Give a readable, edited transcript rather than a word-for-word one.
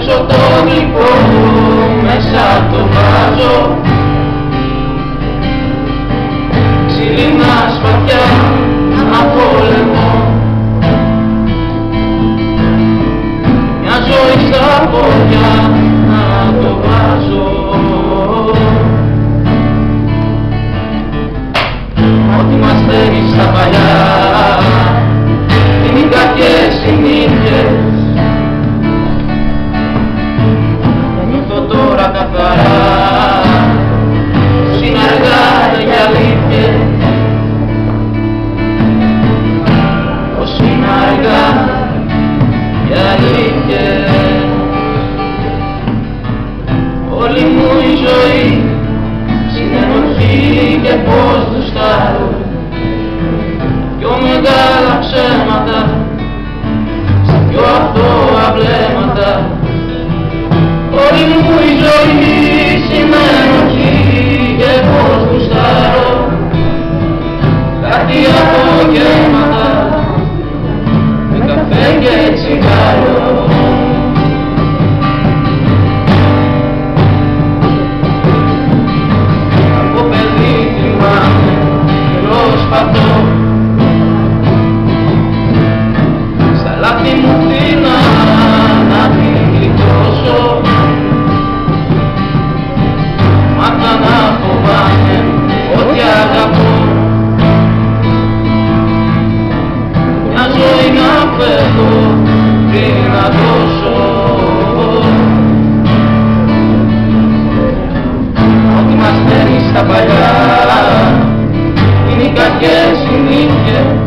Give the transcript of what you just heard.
έξω το γλυκό, μέσα το βάζω. Ξυλίνα σπαθιά να πολεμώ, μια ζωή στα πόδια να το βάζω. Ό,τι μας φέρει στα παλιά είναι οι κακές συνήθειες. Νιώθω τώρα καθαρά, συναργά για αλήθειες. Συναργά για αλήθειες. Όλη μου η ζωή συνενοχή και πως γουστάρω, πιο μεγάλα ψέματα, στα πιο αθώα βλέμματα. Όλη μου η ζωή συνενοχή και πως γουστάρω, κάτι απογεύματα, καφέ και τσιγάρο. Από παιδί θυμάμαι και προσπαθώ στα λάθη μου φύνα να την γλιτώσω. Μάθα να φοβάμαι ό,τι αγαπώ, μια ζωή να φεύγω πριν να δώσω. Ό,τι μας φέρνει στα παλιά είναι οι κακές συνήθειες.